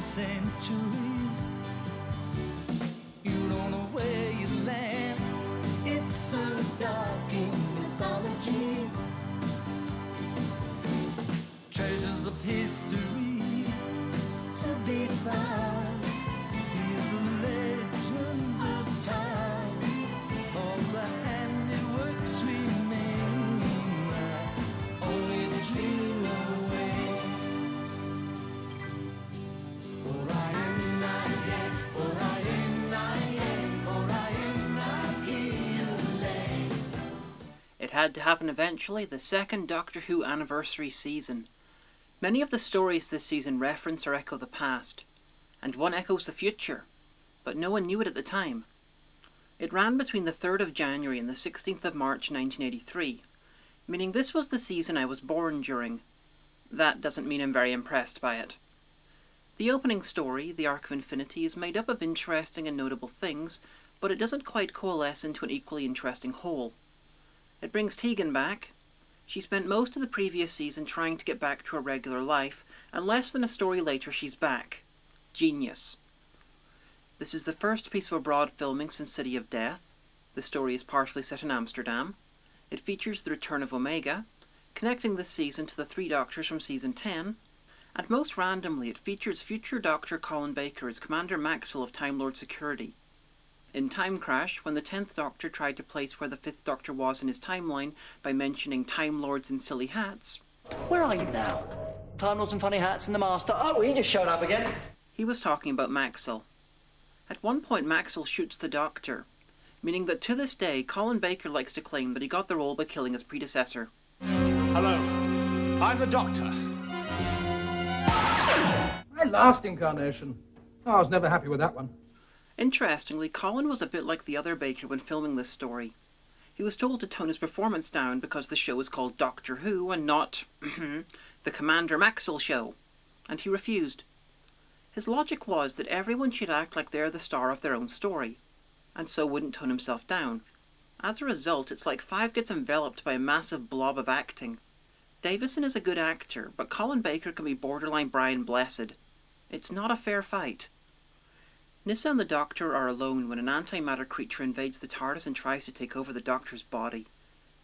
centuries. You don't know where you land. It's so dark in mythology. Treasures of history to be found. Hear the legends of time. All the handiworks remain. Only the dream away. It had to happen eventually, the second Doctor Who anniversary season. Many of the stories this season reference or echo the past, and one echoes the future, but no one knew it at the time. It ran between the 3rd of January and the 16th of March 1983, meaning this was the season I was born during. That doesn't mean I'm very impressed by it. The opening story, The Arc of Infinity, is made up of interesting and notable things, but it doesn't quite coalesce into an equally interesting whole. It brings Tegan back. She spent most of the previous season trying to get back to her regular life, and less than a story later she's back. Genius. This is the first piece of abroad filming since City of Death. The story is partially set in Amsterdam. It features the return of Omega, connecting this season to the 3 Doctors from Season 10, and most randomly it features future Doctor Colin Baker as Commander Maxwell of Time Lord Security. In Time Crash, when the 10th Doctor tried to place where the 5th Doctor was in his timeline by mentioning Time Lords in silly hats... Where are you now? Time Lords and funny hats and the Master. Oh, he just showed up again. He was talking about Maxwell. At one point Maxwell shoots the Doctor, meaning that to this day Colin Baker likes to claim that he got the role by killing his predecessor. Hello, I'm the Doctor. My last incarnation. Oh, I was never happy with that one. Interestingly, Colin was a bit like the other Baker when filming this story. He was told to tone his performance down because the show is called Doctor Who and not the Commander Maxwell Show, and he refused. His logic was that everyone should act like they're the star of their own story, and so wouldn't tone himself down. As a result, it's like Five gets enveloped by a massive blob of acting. Davison is a good actor, but Colin Baker can be borderline Brian Blessed. It's not a fair fight. Nyssa and the Doctor are alone when an antimatter creature invades the TARDIS and tries to take over the Doctor's body.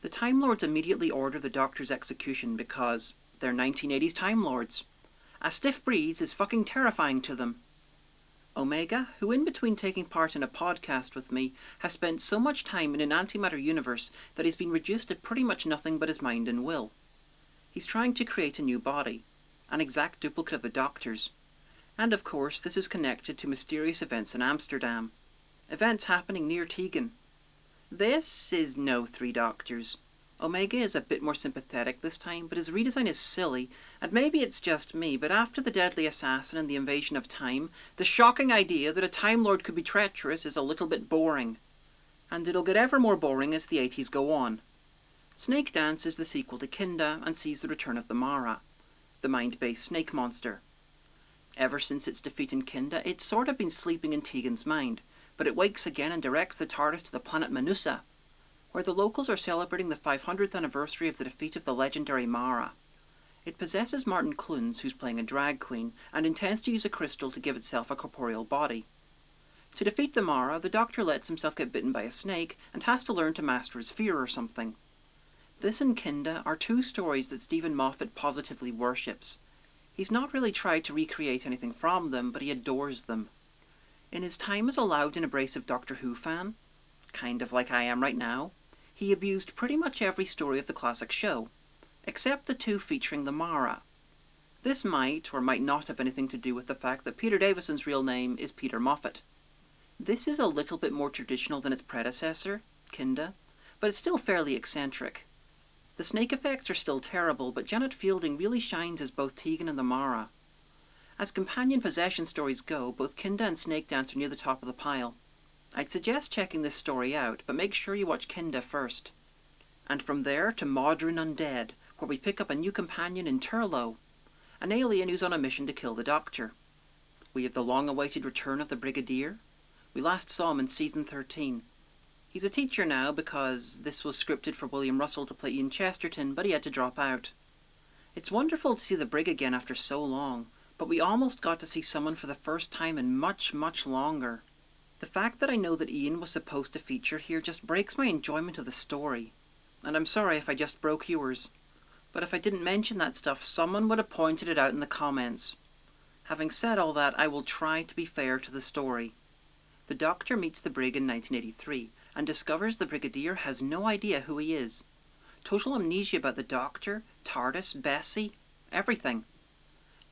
The Time Lords immediately order the Doctor's execution because they're 1980s Time Lords. A stiff breeze is fucking terrifying to them. Omega, who in between taking part in a podcast with me, has spent so much time in an antimatter universe that he's been reduced to pretty much nothing but his mind and will. He's trying to create a new body, an exact duplicate of the Doctor's. And of course, this is connected to mysterious events in Amsterdam. Events happening near Tegan. This is no 3 Doctors. Omega is a bit more sympathetic this time, but his redesign is silly, and maybe it's just me, but after the Deadly Assassin and the Invasion of Time, the shocking idea that a Time Lord could be treacherous is a little bit boring. And it'll get ever more boring as the 80s go on. Snake Dance is the sequel to Kinda and sees the return of the Mara, the mind-based snake monster. Ever since its defeat in Kinda, it's sort of been sleeping in Tegan's mind, but it wakes again and directs the TARDIS to the planet Manusa, where the locals are celebrating the 500th anniversary of the defeat of the legendary Mara. It possesses Martin Clunes, who's playing a drag queen, and intends to use a crystal to give itself a corporeal body. To defeat the Mara, the Doctor lets himself get bitten by a snake and has to learn to master his fear or something. This and Kinda are 2 stories that Stephen Moffat positively worships. He's not really tried to recreate anything from them, but he adores them. In his time as a loud and abrasive Doctor Who fan, kind of like I am right now, he abused pretty much every story of the classic show, except the 2 featuring the Mara. This might or might not have anything to do with the fact that Peter Davison's real name is Peter Moffat. This is a little bit more traditional than its predecessor, Kinda, but it's still fairly eccentric. The snake effects are still terrible, but Janet Fielding really shines as both Tegan and the Mara. As companion possession stories go, both Kinda and Snake Dance are near the top of the pile. I'd suggest checking this story out, but make sure you watch Kinda first. And from there to Mawdryn Undead, where we pick up a new companion in Turlo, an alien who's on a mission to kill the Doctor. We have the long-awaited return of the Brigadier. We last saw him in Season 13. He's a teacher now because this was scripted for William Russell to play Ian Chesterton, but he had to drop out. It's wonderful to see the Brig again after so long, but we almost got to see someone for the first time in much, much longer. The fact that I know that Ian was supposed to feature here just breaks my enjoyment of the story. And I'm sorry if I just broke yours. But if I didn't mention that stuff, someone would have pointed it out in the comments. Having said all that, I will try to be fair to the story. The Doctor meets the Brig in 1983 and discovers the Brigadier has no idea who he is. Total amnesia about the Doctor, TARDIS, Bessie, everything.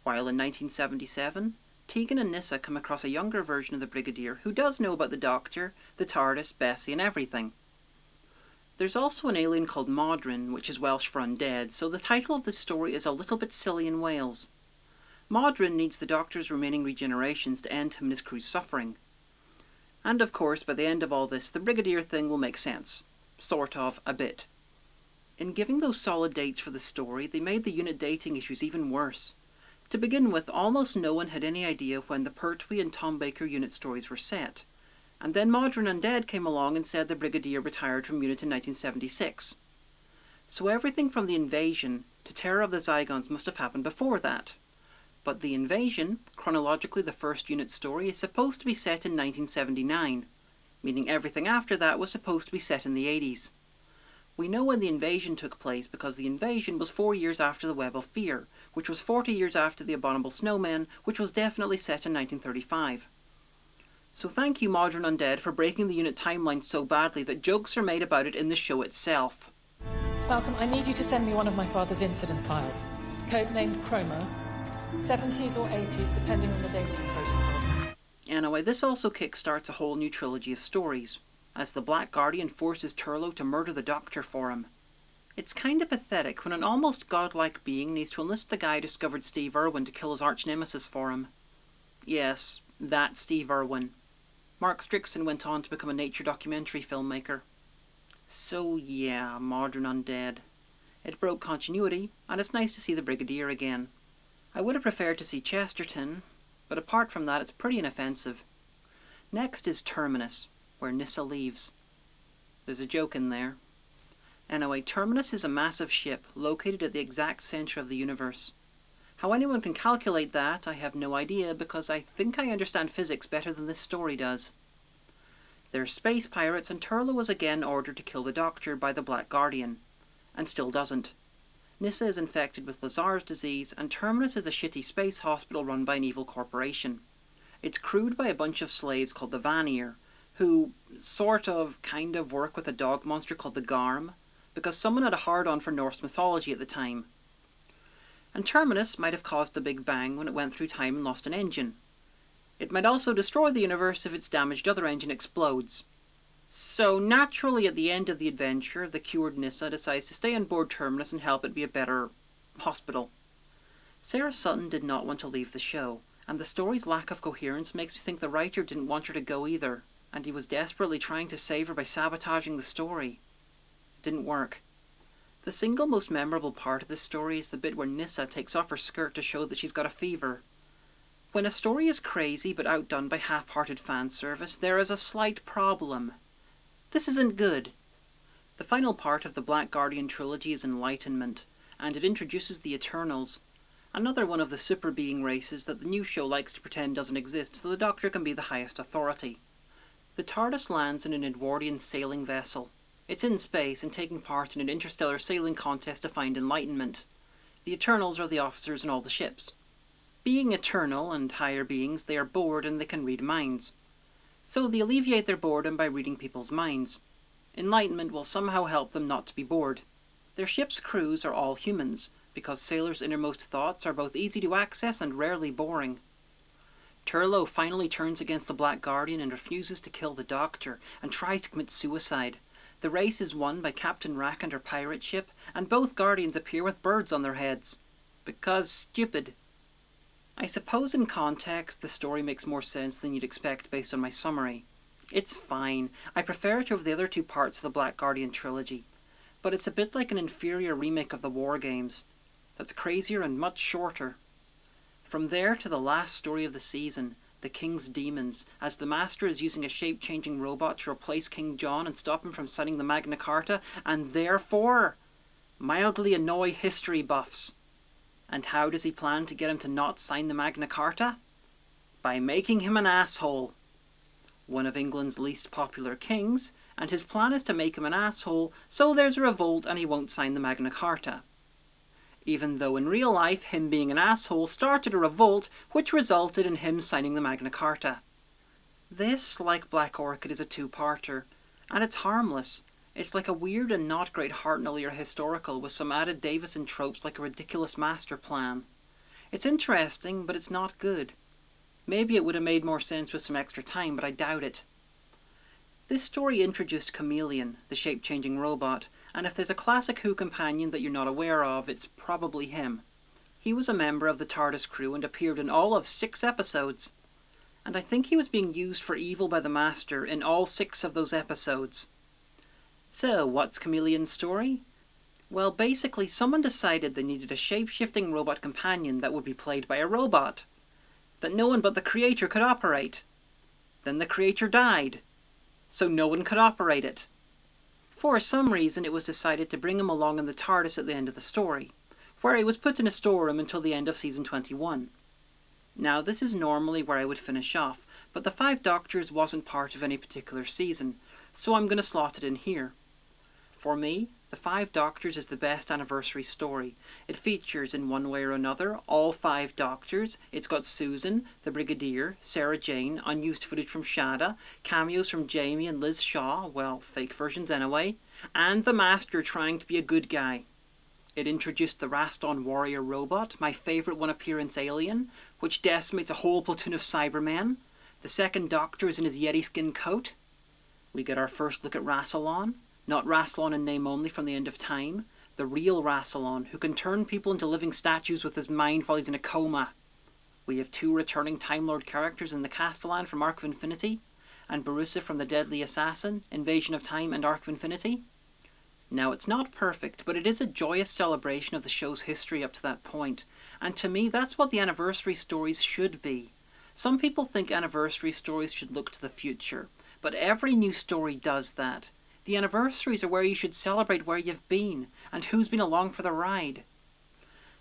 While in 1977, Tegan and Nyssa come across a younger version of the Brigadier who does know about the Doctor, the TARDIS, Bessie and everything. There's also an alien called Mawdryn, which is Welsh for undead, so the title of this story is a little bit silly in Wales. Mawdryn needs the Doctor's remaining regenerations to end him and his crew's suffering. And of course, by the end of all this, the Brigadier thing will make sense. Sort of, a bit. In giving those solid dates for the story, they made the unit dating issues even worse. To begin with, almost no one had any idea when the Pertwee and Tom Baker unit stories were set. And then Mawdryn Undead came along and said the Brigadier retired from unit in 1976. So everything from the invasion to Terror of the Zygons must have happened before that. But the invasion, chronologically the first unit story, is supposed to be set in 1979, meaning everything after that was supposed to be set in the 80s. We know when the invasion took place because the invasion was 4 years after the Web of Fear, which was 40 years after the Abominable Snowmen, which was definitely set in 1935. So thank you, Mawdryn Undead, for breaking the unit timeline so badly that jokes are made about it in the show itself. Malcolm, I need you to send me one of my father's incident files. Codenamed Chroma. 70s or 80s, depending on the dating protocol. Anyway, this also kickstarts a whole new trilogy of stories, as the Black Guardian forces Turlough to murder the Doctor for him. It's kinda pathetic when an almost godlike being needs to enlist the guy who discovered Steve Irwin to kill his arch-nemesis for him. Yes, that Steve Irwin. Mark Strickson went on to become a nature documentary filmmaker. So yeah, Mawdryn Undead. It broke continuity, and it's nice to see the Brigadier again. I would have preferred to see Chesterton, but apart from that it's pretty inoffensive. Next is Terminus, where Nyssa leaves. There's a joke in there. Anyway, Terminus is a massive ship located at the exact centre of the universe. How anyone can calculate that, I have no idea, because I think I understand physics better than this story does. There's space pirates, and Turlough was again ordered to kill the Doctor by the Black Guardian, and still doesn't. Nyssa is infected with Lazar's disease, and Terminus is a shitty space hospital run by an evil corporation. It's crewed by a bunch of slaves called the Vanir, who kind of work with a dog monster called the Garm, because someone had a hard-on for Norse mythology at the time. And Terminus might have caused the Big Bang when it went through time and lost an engine. It might also destroy the universe if its damaged other engine explodes. So naturally at the end of the adventure, the cured Nyssa decides to stay on board Terminus and help it be a better hospital. Sarah Sutton did not want to leave the show, and the story's lack of coherence makes me think the writer didn't want her to go either, and he was desperately trying to save her by sabotaging the story. It didn't work. The single most memorable part of this story is the bit where Nyssa takes off her skirt to show that she's got a fever. When a story is crazy but outdone by half-hearted fan service, there is a slight problem. This isn't good. The final part of the Black Guardian trilogy is Enlightenment, and it introduces the Eternals, another one of the super-being races that the new show likes to pretend doesn't exist so the Doctor can be the highest authority. The TARDIS lands in an Edwardian sailing vessel. It's in space and taking part in an interstellar sailing contest to find Enlightenment. The Eternals are the officers in all the ships. Being eternal and higher beings, they are bored and they can read minds. So they alleviate their boredom by reading people's minds. Enlightenment will somehow help them not to be bored. Their ship's crews are all humans, because sailors' innermost thoughts are both easy to access and rarely boring. Turlough finally turns against the Black Guardian and refuses to kill the Doctor, and tries to commit suicide. The race is won by Captain Rack and her pirate ship, and both Guardians appear with birds on their heads. Because stupid. I suppose in context the story makes more sense than you'd expect based on my summary. It's fine. I prefer it over the other two parts of the Black Guardian trilogy. But it's a bit like an inferior remake of the War Games. That's crazier and much shorter. From there to the last story of the season, The King's Demons, as the Master is using a shape-changing robot to replace King John and stop him from signing the Magna Carta, and therefore mildly annoy history buffs. And how does he plan to get him to not sign the Magna Carta? By making him an asshole. One of England's least popular kings, and his plan is to make him an asshole so there's a revolt and he won't sign the Magna Carta. Even though in real life him being an asshole started a revolt which resulted in him signing the Magna Carta. This, like Black Orchid, is a two-parter, and it's harmless. It's like a weird and not great Hartnell-era historical with some added Davison tropes like a ridiculous master plan. It's interesting, but it's not good. Maybe it would have made more sense with some extra time, but I doubt it. This story introduced Chameleon, the shape-changing robot, and if there's a classic Who companion that you're not aware of, it's probably him. He was a member of the TARDIS crew and appeared in all of 6 episodes. And I think he was being used for evil by the Master in all 6 of those episodes. So, what's Chameleon's story? Well, basically someone decided they needed a shape-shifting robot companion that would be played by a robot, that no one but the creator could operate. Then the creator died, so no one could operate it. For some reason it was decided to bring him along in the TARDIS at the end of the story, where he was put in a storeroom until the end of season 21. Now this is normally where I would finish off, but the 5 Doctors wasn't part of any particular season, so I'm going to slot it in here. For me, The 5 Doctors is the best anniversary story. It features, in one way or another, all 5 Doctors. It's got Susan, the Brigadier, Sarah Jane, unused footage from Shada, cameos from Jamie and Liz Shaw, well, fake versions anyway, and the Master trying to be a good guy. It introduced the Raston Warrior robot, my favourite one-appearance alien, which decimates a whole platoon of Cybermen. The 2nd Doctor is in his Yeti skin coat. We get our first look at Rassilon. Not Rassilon in name only from the end of time. The real Rassilon, who can turn people into living statues with his mind while he's in a coma. We have 2 returning Time Lord characters in the Castellan from Arc of Infinity, and Barusa from the Deadly Assassin, Invasion of Time and Arc of Infinity. Now, it's not perfect, but it is a joyous celebration of the show's history up to that point, and to me that's what the anniversary stories should be. Some people think anniversary stories should look to the future, but every new story does that. The anniversaries are where you should celebrate where you've been, and who's been along for the ride.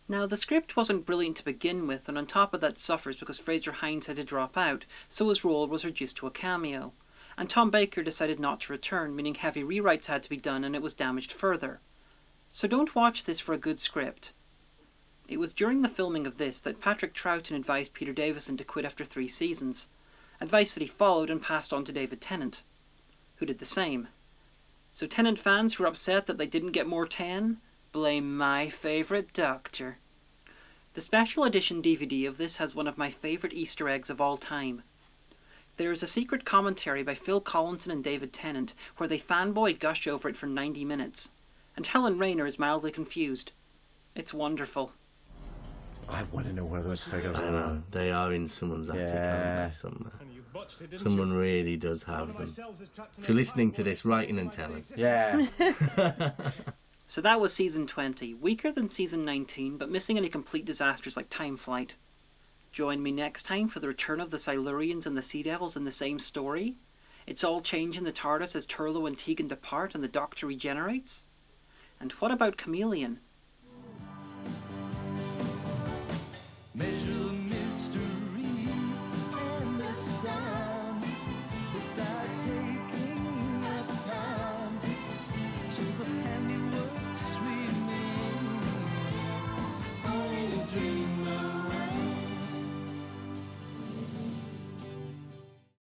Now, the script wasn't brilliant to begin with, and on top of that suffers because Fraser Hines had to drop out, so his role was reduced to a cameo. And Tom Baker decided not to return, meaning heavy rewrites had to be done and it was damaged further. So don't watch this for a good script. It was during the filming of this that Patrick Troughton advised Peter Davison to quit after 3 seasons, advice that he followed and passed on to David Tennant, who did the same. So Tennant fans who are upset that they didn't get more 10, blame my favourite Doctor. The special edition DVD of this has one of my favourite Easter eggs of all time. There is a secret commentary by Phil Collinson and David Tennant where they fanboy gush over it for 90 minutes, and Helen Rayner is mildly confused. It's wonderful. I want to know where those figures I are. know, they are in someone's attic, aren't they, somewhere. Someone really does have them. If you're listening to this, write in and tell us. Yeah. So that was season 20, weaker than season 19, but missing any complete disasters like Time Flight. Join me next time for the return of the Silurians and the Sea Devils in the same story. It's all change in the TARDIS as Turlo and Tegan depart and the Doctor regenerates. And what about Chameleon?